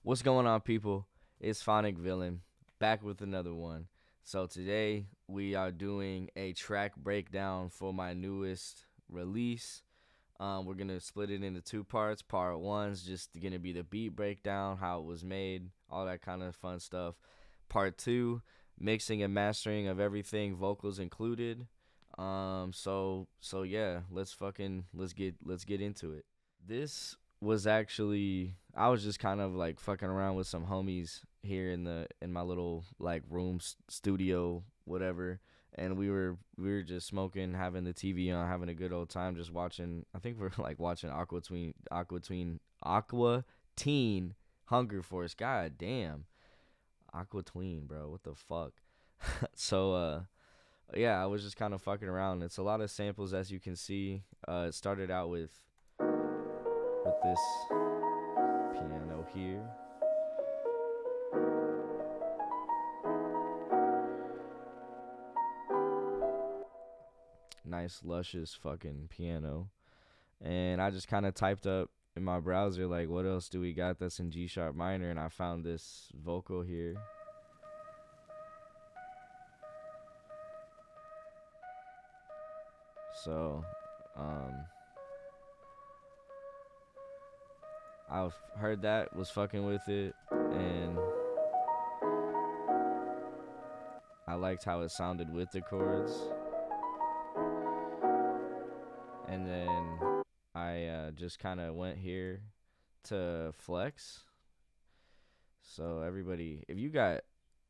What's going on, people? It's Phonic Villain back with another one. So today we are doing a track breakdown for my newest release. We're gonna split it into two parts. Part one's just gonna be the beat breakdown, how it was made, all that kind of fun stuff. Part two, mixing and mastering of everything, vocals included. So yeah, let's get into it. This was actually I was just kind of like fucking around with some homies here in my little like room studio whatever, and we were just smoking, having the TV on, having a good old time, just watching. I think we're like watching Aqua Teen Hunger Force. God damn, Aqua Tween, bro. What the fuck? So yeah, I was just kind of fucking around. It's a lot of samples as you can see. It started out with this piano here. Nice, luscious fucking piano. And I just kind of typed up in my browser, like, what else do we got that's in G sharp minor? And I found this vocal here. So, um, I heard that, was fucking with it, and I liked how it sounded with the chords. And then I just kind of went here to flex. So everybody, if you got,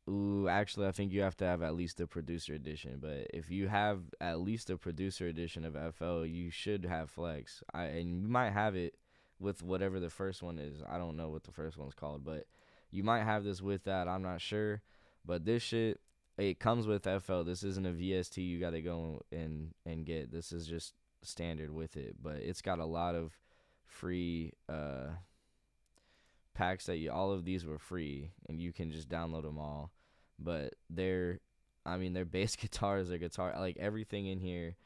ooh, actually, I think you have to have at least a producer edition. But if you have at least a producer edition of FL, you should have flex. And you might have it with whatever the first one is. I don't know what the first one's called, but you might have this with that. I'm not sure, but this shit, it comes with FL. This isn't a VST you got to go and get. This is just standard with it, but it's got a lot of free packs that all of these were free and you can just download them all. But they're bass guitars, their guitar, like everything in here.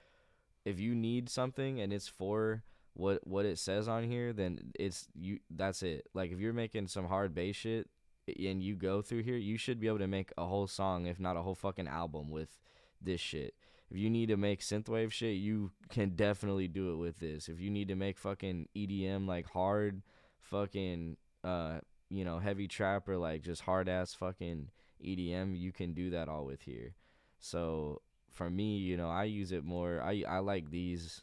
If you need something and it's for what it says on here, then it's you. That's it. Like if you're making some hard bass shit and you go through here, you should be able to make a whole song, if not a whole fucking album, with this shit. If you need to make synthwave shit, you can definitely do it with this. If you need to make fucking EDM, like hard fucking heavy trap, or like just hard ass fucking EDM, you can do that all with here. So for me, I use it more. I like these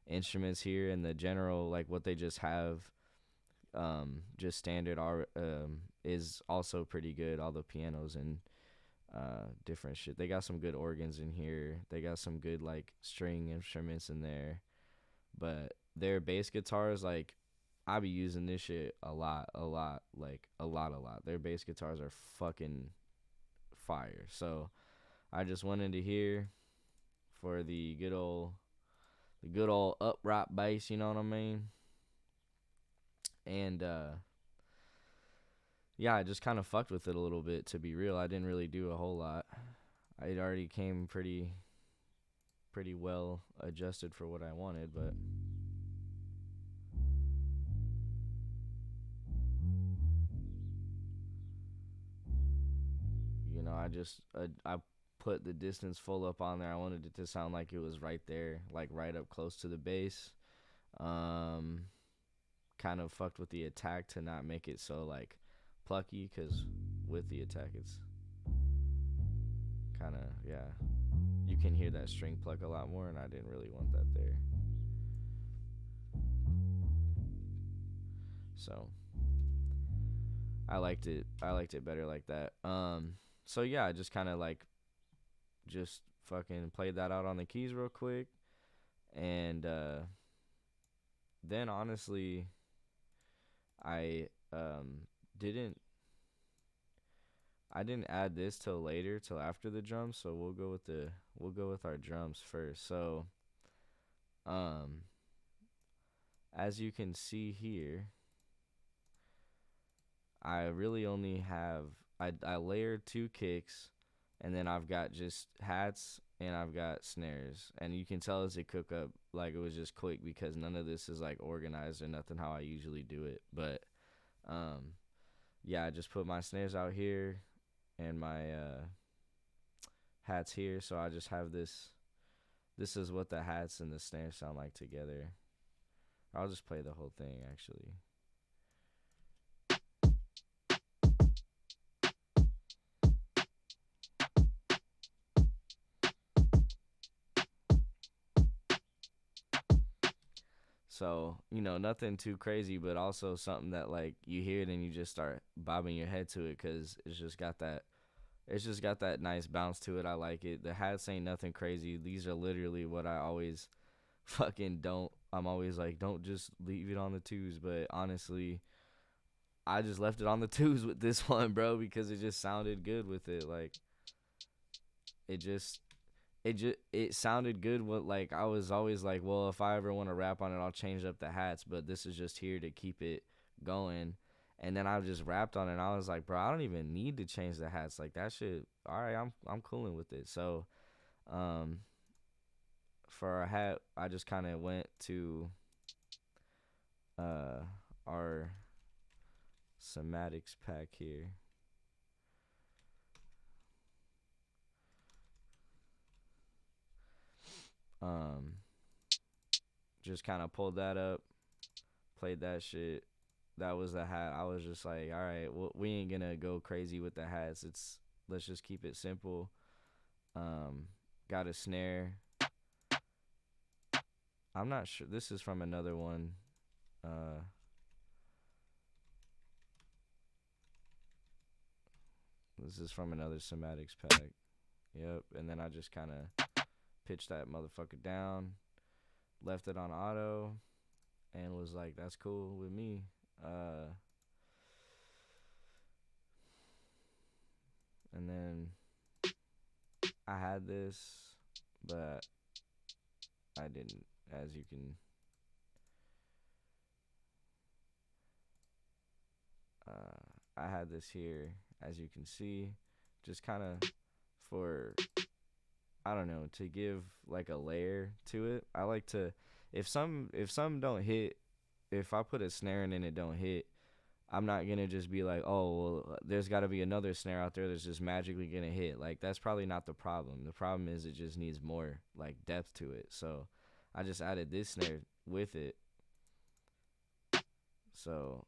instruments here, and the general, like what they just have, just standard are is also pretty good. All the pianos and different shit. They got some good organs in here. They got some good like string instruments in there. But their bass guitars, like I be using this shit a lot, like a lot. Their bass guitars are fucking fire. So I just went into here for the good old upright bass. You know what I mean? And yeah, I just kind of fucked with it a little bit. To be real, I didn't really do a whole lot. It already came pretty well adjusted for what I wanted, but I put the distance full up on there. I wanted it to sound like it was right there, like right up close to the bass. Um, Kind of fucked with the attack to not make it so like plucky, because with the attack it's kind of, yeah, you can hear that string pluck a lot more, and I didn't really want that there. So I liked it better like that. So yeah, I just kind of like just fucking played that out on the keys real quick, and then honestly, I didn't I didn't add this till later, till after the drums. So we'll go with our drums first. So um as you can see here, I really only have I layered two kicks, and then I've got just hats, and I've got snares. And you can tell as it cook up, like it was just quick, because none of this is like organized or nothing how I usually do it. But um yeah, I just put my snares out here and my hats here. So I just have this. This is what the hats and the snares sound like together. I'll just play the whole thing actually. So, nothing too crazy, but also something that like you hear it and you just start bobbing your head to it because it's just got that nice bounce to it. I like it. The hats ain't nothing crazy. These are literally what I always fucking don't. I'm always like, don't just leave it on the twos. But honestly, I just left it on the twos with this one, bro, because it just sounded good with it. Like it just it sounded good. What like I was always like, well, if I ever want to rap on it, I'll change up the hats. But this is just here to keep it going. And then I just rapped on it. And I was like, bro, I don't even need to change the hats. Like that shit. All right, I'm cooling with it. So, um, for our hat, I just kind of went to uh our somatics pack here. Um, just kind of pulled that up, played that shit. That was the hat. I was just like, all right, well, we ain't gonna go crazy with the hats. Let's just keep it simple. Um, got a snare. I'm not sure. This is from another one. Uh, this is from another somatics pack. Yep. And then I just kind of pitched that motherfucker down, left it on auto, and was like, that's cool with me. And then I had this, but I didn't, as you can. I had this here, as you can see, just kind of for, I don't know, to give like a layer to it. I like to, if some don't hit, if I put a snare in and it don't hit, I'm not gonna just be like, oh, well, there's got to be another snare out there that's just magically gonna hit. Like that's probably not the problem. The problem is it just needs more like depth to it. So I just added this snare with it, so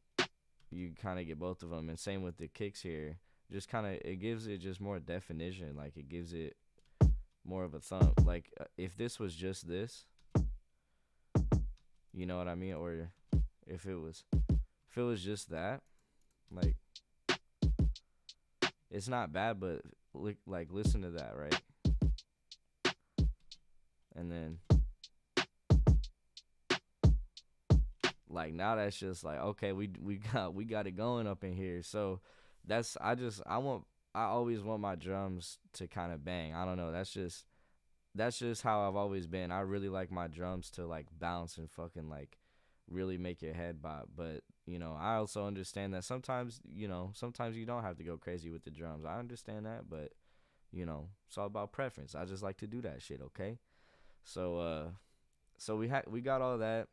you kind of get both of them. And same with the kicks here. Just kind of it gives it just more definition. Like it gives it more of a thump. Like if this was just this, you know what I mean, or if it was just that, like it's not bad, but like listen to that, right? And then like now that's just like okay, we got it going up in here. So that's I always want my drums to kind of bang. I don't know. That's just how I've always been. I really like my drums to like bounce and fucking like really make your head bop. But I also understand that sometimes you don't have to go crazy with the drums. I understand that, but it's all about preference. I just like to do that shit. Okay, so we got all that.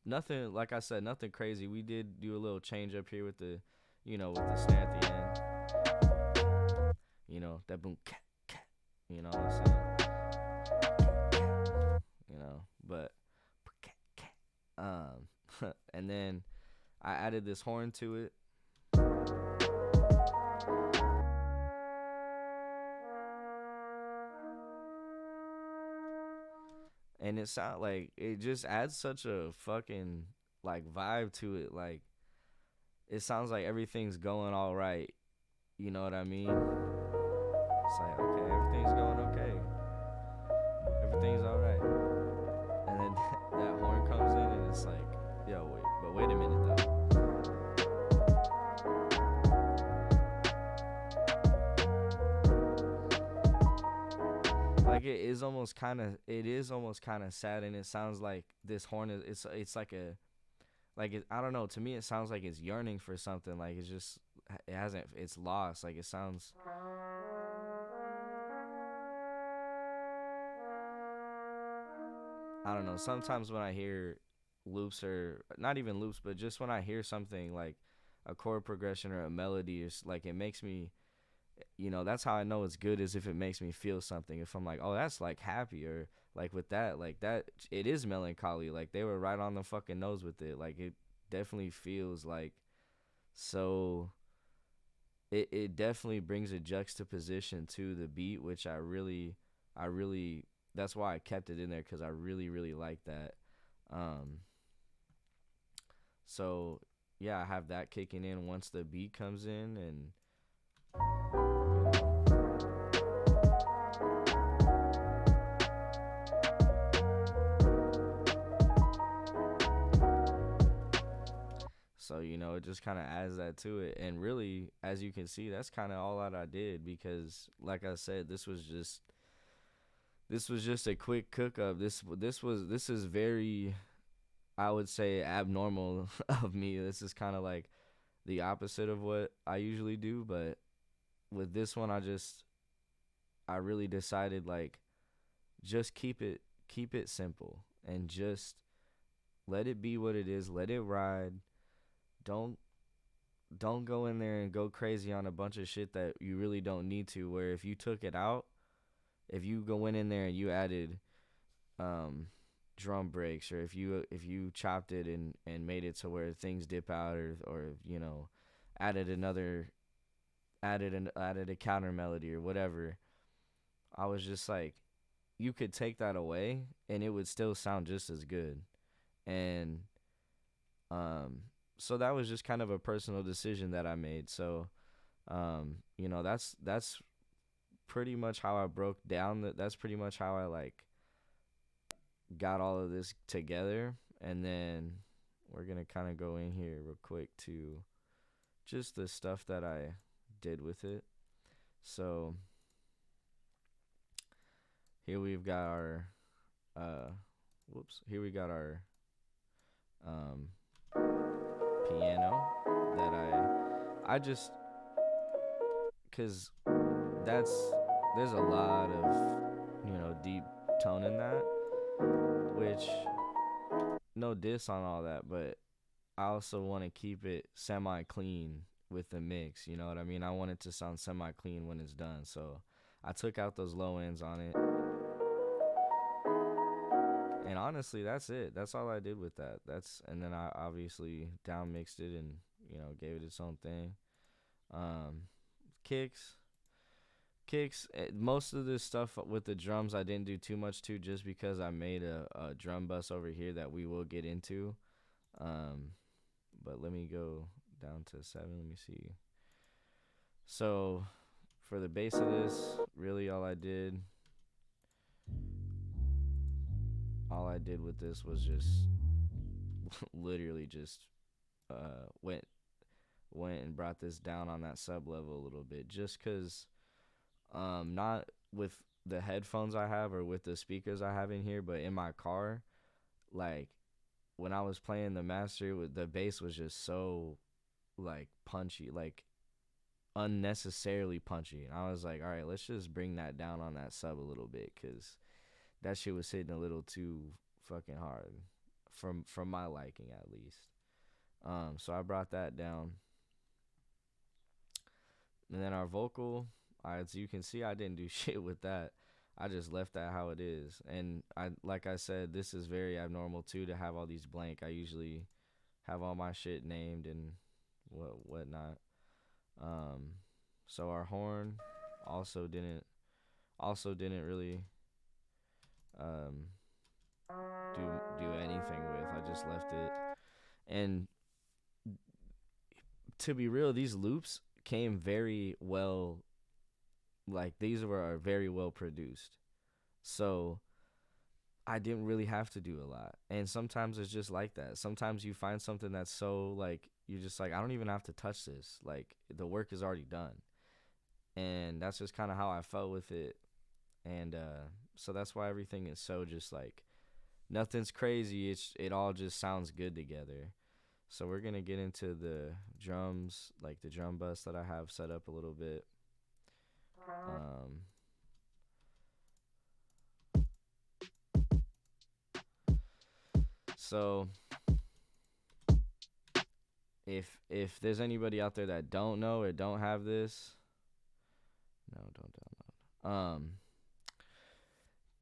Nothing like I said, nothing crazy. We did do a little change up here with the snare at the end. That boom, cat, cat. You know what I'm saying? But and then I added this horn to it. And it just adds such a fucking like vibe to it. Like it sounds like everything's going all right. You know what I mean? It's like okay, everything's going okay. Everything's all right. And then that horn comes in and it's like, yo, wait a minute though. Like it is almost kind of sad, and it sounds like this horn is it's like I don't know. To me, it sounds like it's yearning for something. Like it's lost. Like it sounds. I don't know. Sometimes when I hear loops or not even loops, but just when I hear something like a chord progression or a melody is like, it makes me, that's how I know it's good, is if it makes me feel something. If I'm like, oh, that's like happy, or like with that, like that, it is melancholy. Like they were right on the fucking nose with it. Like it definitely feels like, so it definitely brings a juxtaposition to the beat, which I really, that's why I kept it in there, because I really, really like that. Um, so yeah, I have that kicking in once the beat comes in, and you know. So, it just kind of adds that to it. And really, as you can see, that's kind of all that I did, because like I said, this was just a quick cook up. This is very, I would say, abnormal of me. This is kind of like the opposite of what I usually do, but with this one, I really decided, like, just keep it simple, and just let it be what it is. Let it ride. Don't don't go in there and go crazy on a bunch of shit that you really don't need to. Where if you took it out, if you go in there and you added um drum breaks, or if you chopped it and made it to where things dip out, or added another added a counter melody or whatever, I was just like, you could take that away and it would still sound just as good. And um so that was just kind of a personal decision that I made. So that's pretty much how I broke down that's pretty much how I, like, got all of this together. And then we're going to kind of go in here real quick to just the stuff that I did with it. So here we've got our uh here we got our um piano that I just, cuz that's there's a lot of deep tone in that, which, no diss on all that, but I also want to keep it semi clean with the mix. You know what I mean? I want it to sound semi clean when it's done. So I took out those low ends on it. And honestly, that's it. That's all I did with that. And then I obviously down mixed it and, gave it its own thing. Um, kicks. Most of this stuff with the drums I didn't do too much to, just because I made a drum bus over here that we will get into. Um, but let me go down to 7. Let me see. So for the bass of this, really all I did with this was just literally just went and brought this down on that sub level a little bit, just cuz not with the headphones I have or with the speakers I have in here, but in my car, like, when I was playing the master, with the bass was just so, like, punchy, like unnecessarily punchy. And I was like, all right, let's just bring that down on that sub a little bit, cuz that shit was hitting a little too fucking hard from my liking, at least. So I brought that down. And then our vocal, as you can see, I didn't do shit with that. I just left that how it is. And like I said, this is very abnormal too, to have all these blank. I usually have all my shit named and whatnot. Um, so our horn also didn't really um do anything with. I just left it. And to be real, these loops came very well. Like, these were very well produced. So I didn't really have to do a lot. And sometimes it's just like that. Sometimes you find something that's so, like, you're just like, I don't even have to touch this. Like, the work is already done. And that's just kind of how I felt with it. And so that's why everything is so just like, nothing's crazy. It all just sounds good together. So we're gonna get into the drums, like the drum bus that I have set up a little bit. Um, so If there's anybody out there that don't know or don't have this, no, don't download.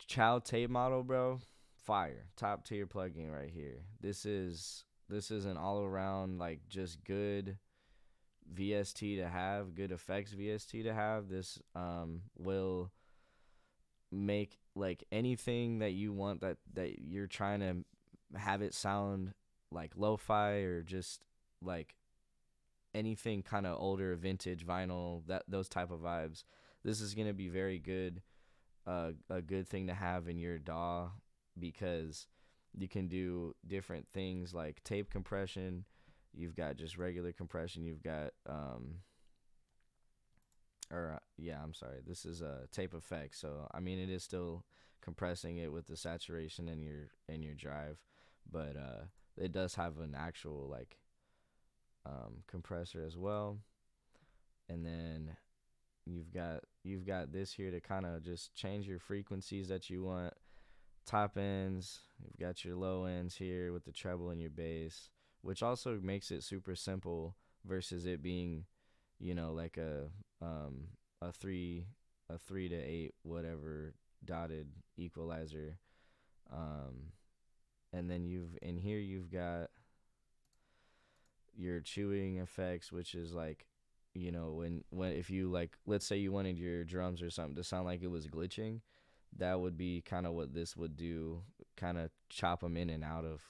Child tape model, bro, fire, top tier plugin right here. This is an all around like just good VST to have, good effects VST to have. This will make like anything that you want that you're trying to have it sound like lo-fi or just like anything kind of older vintage vinyl, that those type of vibes. This is going to be very good, a good thing to have in your DAW, because you can do different things like tape compression. You've got just regular compression. You've got or yeah, I'm sorry. This is a tape effect. So I mean, it is still compressing it with the saturation in your drive, but it does have an actual like compressor as well. And then you've got this here to kind of just change your frequencies that you want. Top ends, you've got your low ends here with the treble and your bass, which also makes it super simple versus it being, like a three a 3 to 8 whatever dotted equalizer. Um, and then you've got your chewing effects, which is like, when if you like, let's say you wanted your drums or something to sound like it was glitching, that would be kind of what this would do, kind of chop them in and out of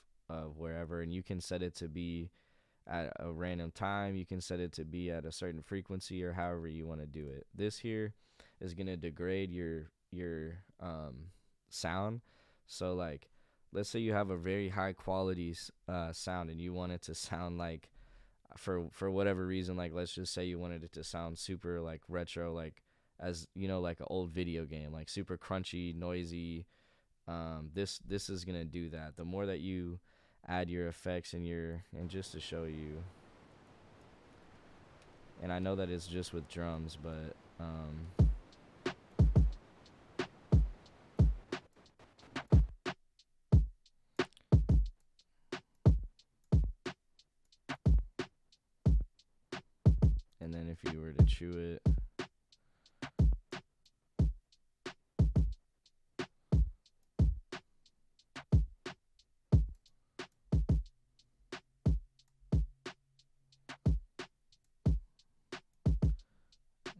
wherever. And you can set it to be at a random time. You can set it to be at a certain frequency or however you want to do it. This here is going to degrade your sound. So like, let's say you have a very high quality sound and you want it to sound like, for whatever reason, like let's just say you wanted it to sound super like retro, like, as like an old video game, like super crunchy, noisy. This is gonna do that. The more that you add your effects and just to show you, and I know that it's just with drums, but and then if you were to chew it,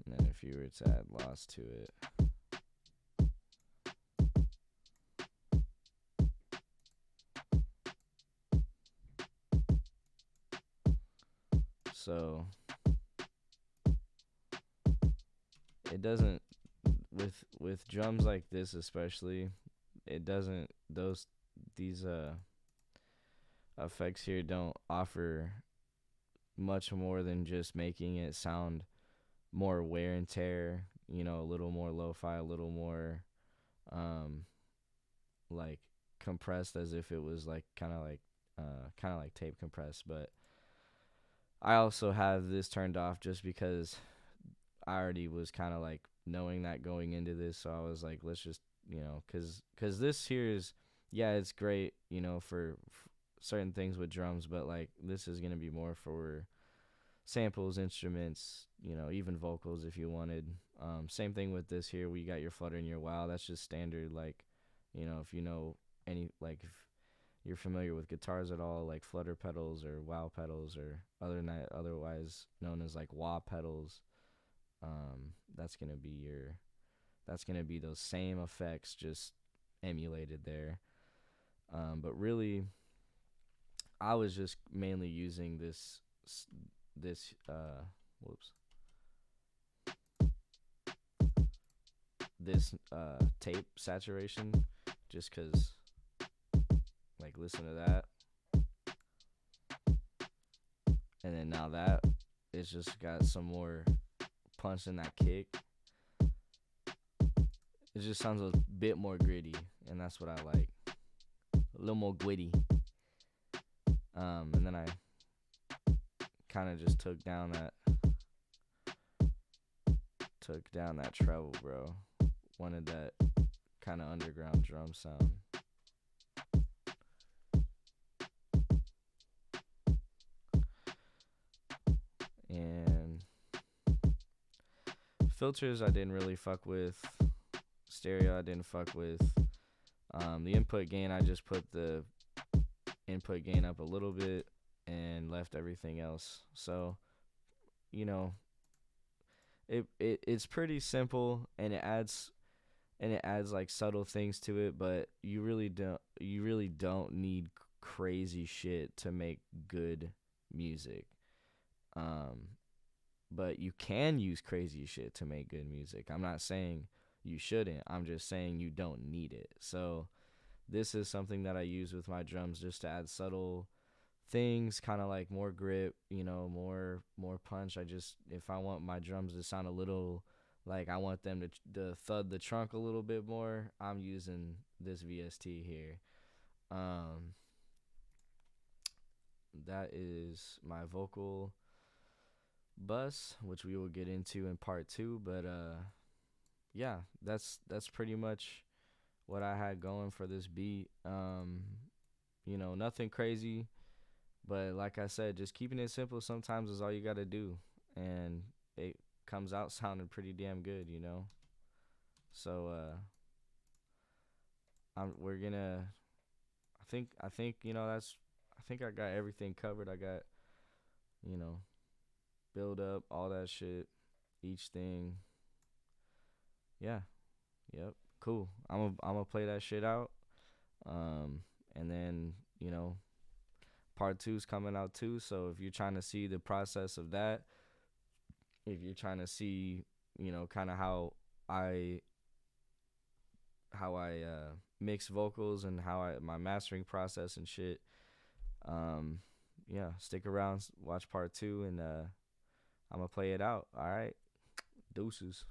and then if you were to add loss to it, so it doesn't, with drums like this especially, it doesn't, these effects here don't offer much more than just making it sound more wear and tear, a little more lo-fi, a little more um like compressed, as if it was like kind of like tape compressed. But I also have this turned off just because I already was kind of like knowing that going into this, so I was like, let's just, cuz this here is, yeah, it's great, for certain things with drums, but like this is going to be more for samples, instruments, even vocals if you wanted. Same thing with this here. We got your flutter and your wow. That's just standard. Like, if you know if you're familiar with guitars at all, like flutter pedals or wow pedals, or otherwise known as like wah pedals. That's gonna be those same effects just emulated there. But really, I was just mainly using this whoops this tape saturation, just because, like, listen to that, and then now that it's just got some more punch in that kick. It just sounds a bit more gritty, and that's what I like, a little more gritty. And then I kind of just took down that treble, bro. Wanted that kind of underground drum sound. Filters I didn't really fuck with. Stereo I didn't fuck with. The input gain, I just put the input gain up a little bit and left everything else. So, you know, it's pretty simple, and it adds like subtle things to it, but you really don't need crazy shit to make good music. Um but you can use crazy shit to make good music. I'm not saying you shouldn't. I'm just saying you don't need it. So this is something that I use with my drums just to add subtle things, kind of like more grip, more punch. If I want my drums to sound a little like I want them to thud the trunk a little bit more, I'm using this VST here. Um, that is my vocal bus, which we will get into in part two. But yeah, that's pretty much what I had going for this beat. Nothing crazy, but like I said, just keeping it simple sometimes is all you gotta do, and it comes out sounding pretty damn good. So we're gonna. I think that's. I think I got everything covered. I got you know build up all that shit, each thing. Yeah. Yep. Cool. I'm gonna play that shit out. Um, and then part two's coming out too. So if you're trying to see the process of that, if you're trying to see, kind of I how I mix vocals and how my mastering process and shit. Um, yeah, stick around, watch part two, and I'm gonna play it out. All right, deuces.